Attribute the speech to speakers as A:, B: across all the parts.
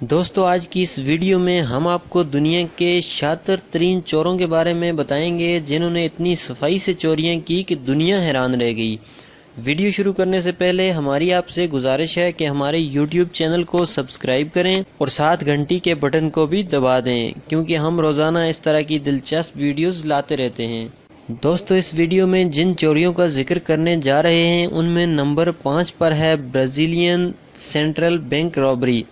A: दोस्तों आज की इस वीडियो में हम आपको दुनिया के शातिर तरीन चोरों के बारे में बताएंगे जिन्होंने इतनी सफाई से चोरियां की कि दुनिया हैरान रह गई। वीडियो शुरू करने से पहले हमारी आपसे गुजारिश है कि हमारे YouTube चैनल को सब्सक्राइब करें और साथ घंटी के बटन को भी दबा दें, क्योंकि हम रोज़ाना इस तरह की दिलचस्प वीडियोस लाते रहते हैं। दोस्तों इस वीडियो में जिन चोरियों का जिक्र करने जा रहे हैं उनमें नंबर 5 पर है ब्राज़ीलियन सेंट्रल बैंक रॉबरी।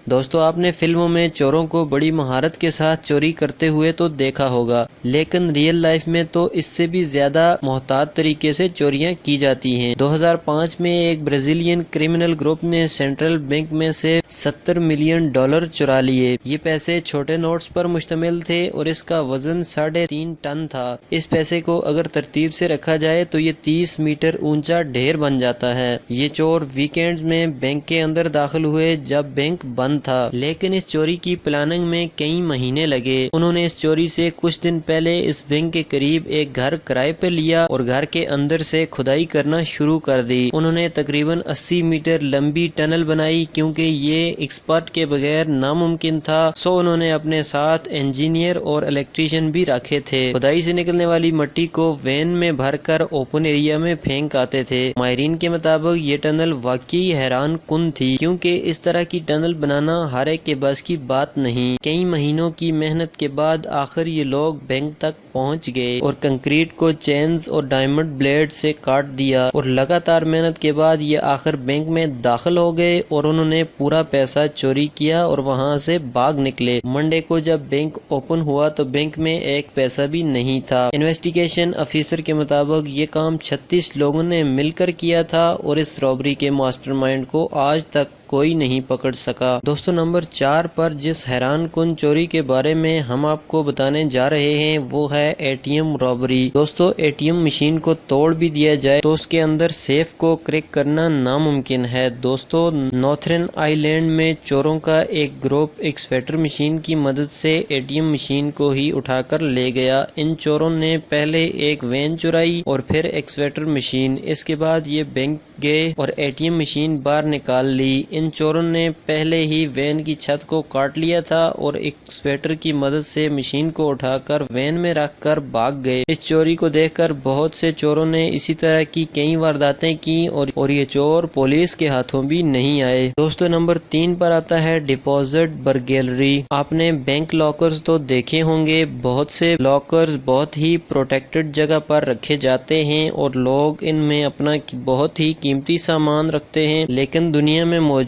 A: दोस्तों आपने फिल्मों में चोरों को बड़ी महारत के साथ चोरी करते हुए तो देखा होगा, लेकिन रियल लाइफ में तो इससे भी ज्यादा मोहतात तरीके से चोरियां की जाती हैं। 2005 में एक ब्राजीलियन क्रिमिनल ग्रुप ने सेंट्रल बैंक में से $70 मिलियन चुरा लिए। ये पैसे छोटे नोट्स पर मुश्तमिल थे और इसका वजन 3.5 टन था। इस पैसे को अगर तरतीब से रखा जाए तो ये 30 मीटर ऊंचा ढेर बन जाता है। ये चोर वीकेंड्स में बैंक के अंदर दाखिल हुए जब बैंक बंद था, लेकिन इस चोरी की प्लानिंग में कई महीने लगे। उन्होंने इस चोरी से कुछ दिन पहले इस बैंक के करीब एक घर किराए पे लिया और घर के अंदर से खुदाई करना शुरू कर दी। उन्होंने तकरीबन 80 मीटर लंबी टनल बनाई, क्योंकि ये एक्सपर्ट के बगैर नामुमकिन था। सो उन्होंने अपने साथ इंजीनियर और इलेक्ट्रीशियन भी रखे थे। खुदाई से निकलने वाली मिट्टी को वैन में भरकर ओपन एरिया में फेंक आते थे। माहिरीन के मुताबिक ये टनल वाकई हैरान कुन थी, क्योंकि इस तरह की टनल बनाना हर एक के बस की बात नहीं। कई महीनों की मेहनत के बाद आखिर ये लोग बैंक तक पहुंच गए और कंक्रीट को चेन्स और डायमंड ब्लेड से काट दिया और लगातार मेहनत के बाद ये आखिर बैंक में दाखिल हो गए और उन्होंने पूरा पैसा चोरी किया और वहां से भाग निकले। मंडे को जब बैंक ओपन हुआ तो बैंक में एक पैसा भी नहीं था। इन्वेस्टिगेशन ऑफिसर के मुताबिक ये काम 36 लोगों ने मिलकर किया था और इस रॉबरी के मास्टरमाइंड को आज तक कोई नहीं पकड़ सका। दोस्तों नंबर 4 पर जिस हैरान कुन चोरी के बारे में हम आपको बताने जा रहे हैं वो है एटीएम रॉबरी। दोस्तों एटीएम मशीन को तोड़ भी दिया जाए तो उसके अंदर सेफ को क्रैक करना नामुमकिन है। दोस्तों नॉर्थर्न आइलैंड में चोरों का एक ग्रुप एक स्वेटर मशीन की मदद से एटीएम मशीन को ही उठाकर ले गया। इन चोरों ने पहले एक वैन चुराई और फिर एक स्वेटर मशीन। इसके बाद ये बैंक गए और एटीएम मशीन बाहर निकाल ली। इन चोरों ने पहले ही वैन की छत को काट लिया था और एक स्वेटर की मदद से मशीन को उठाकर वैन में रखकर भाग गए। इस चोरी को देखकर बहुत से चोरों ने इसी तरह की कई वारदातें की और ये चोर पुलिस के हाथों भी नहीं आए। दोस्तों नंबर 3 पर आता है डिपॉजिट बर्गलरी। आपने बैंक लॉकर्स तो देखे होंगे। बहुत से लॉकर्स बहुत ही प्रोटेक्टेड जगह पर रखे जाते हैं और लोग इनमें अपना बहुत ही कीमती सामान रखते हैं, लेकिन दुनिया में मौजूद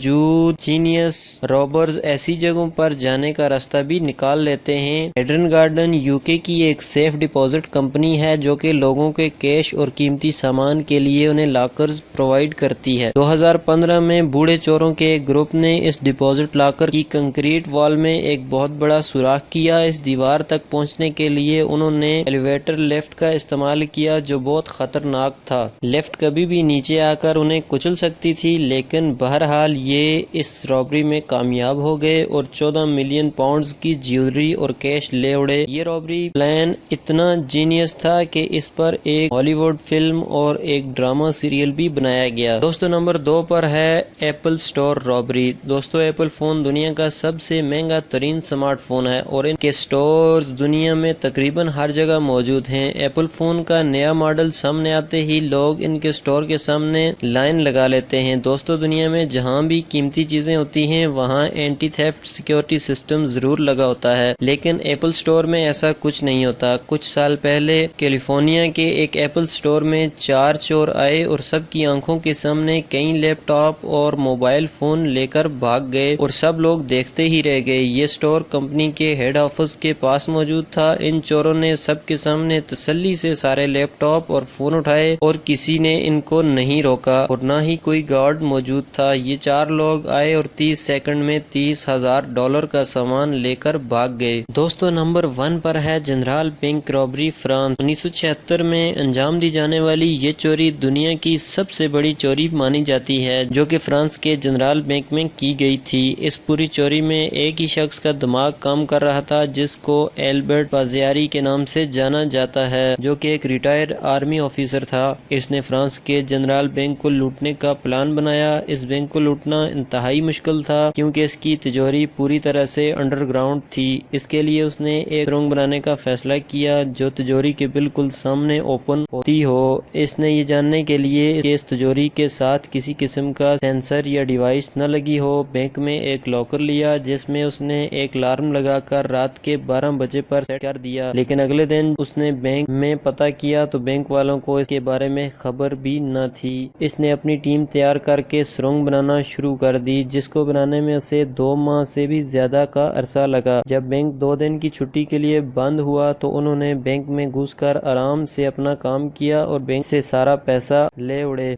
A: जीनियस रॉबर्स ऐसी जगहों पर जाने का रास्ता भी निकाल लेते हैं। एडन गार्डन यूके की एक सेफ डिपॉजिट कंपनी है जो कि लोगों के कैश और कीमती सामान के लिए उन्हें लॉकर्स प्रोवाइड करती है। 2015 में बूढ़े चोरों के एक ग्रुप ने इस डिपॉजिट लॉकर की कंक्रीट वॉल में एक बहुत बड़ा सुराख किया। इस दीवार तक पहुंचने के लिए उन्होंने एलिवेटर लिफ्ट का इस्तेमाल किया जो बहुत खतरनाक था। लिफ्ट कभी भी नीचे आकर उन्हें कुचल सकती थी, लेकिन बहरहाल ये इस रॉबरी में कामयाब हो गए और 14 मिलियन पाउंड्स की ज्वेलरी और कैश ले उड़े। ये रॉबरी प्लान इतना जीनियस था कि इस पर एक हॉलीवुड फिल्म और एक ड्रामा सीरियल भी बनाया गया। दोस्तों नंबर 2 पर है एप्पल स्टोर रॉबरी। दोस्तों एप्पल फोन दुनिया का सबसे महंगा तरीन स्मार्टफोन है और इनके स्टोर्स दुनिया में तकरीबन हर जगह मौजूद हैं। एप्पल फोन का नया मॉडल सामने आते ही लोग इनके स्टोर के सामने लाइन लगा लेते हैं। दोस्तों दुनिया में जहां भी कीमती चीजें होती हैं वहां एंटी थेफ्ट सिक्योरिटी सिस्टम जरूर लगा होता है, लेकिन एप्पल स्टोर में ऐसा कुछ नहीं होता। कुछ साल पहले कैलिफोर्निया के एक एप्पल स्टोर में 4 चोर आए और सबकी आंखों के सामने कई लैपटॉप और मोबाइल फोन लेकर भाग गए और सब लोग देखते ही रह गए। ये स्टोर कंपनी के हेड ऑफिस के पास मौजूद था। इन चोरों ने सबके सामने तसल्ली से सारे लैपटॉप और फोन उठाए और किसी ने इनको नहीं रोका और ना ही कोई गार्ड मौजूद था। ये 4 लोग आए और 30 सेकंड में $30,000 का सामान लेकर भाग गए। दोस्तों नंबर 1 पर है जनरल बैंक रॉबरी फ्रांस। 1976 में अंजाम दी जाने वाली ये चोरी दुनिया की सबसे बड़ी चोरी मानी जाती है, जो कि फ्रांस के जनरल बैंक में की गई थी। इस पूरी चोरी में एक ही शख्स का दिमाग काम कर रहा था जिसको एल्बर्ट पाजियारी के नाम से जाना जाता है, जो कि एक रिटायर्ड आर्मी ऑफिसर था। इसने फ्रांस के जनरल बैंक को लूटने का प्लान बनाया। इस बैंक को लूटना پہنچنا انتہائی مشکل تھا کیونکہ اس کی تجوری پوری طرح سے انڈر گراؤنڈ تھی۔ اس کے لیے اس نے ایک سرنگ بنانے کا فیصلہ کیا جو تجوری کے بالکل سامنے اوپن ہوتی ہو۔ اس نے یہ جاننے کے لیے کہ اس تجوری کے ساتھ کسی قسم کا سینسر یا ڈیوائس نہ لگی ہو، بینک میں ایک لاکر لیا جس میں اس نے ایک الارم لگا کر رات کے 12 بجے پر سیٹ کر دیا، لیکن اگلے دن اس نے بینک میں پتہ کیا تو بینک والوں کو اس کے بارے میں خبر بھی نہ تھی۔ اس نے اپنی ٹیم تیار کر کے سرنگ بنانا شروع کر دی جس کو بنانے میں اسے 2 ماہ سے بھی زیادہ کا عرصہ لگا۔ جب بینک 2 دن کی چھٹی کے لیے بند ہوا تو انہوں نے بینک میں گھس کر آرام سے اپنا کام کیا اور بینک سے سارا پیسہ لے اڑے۔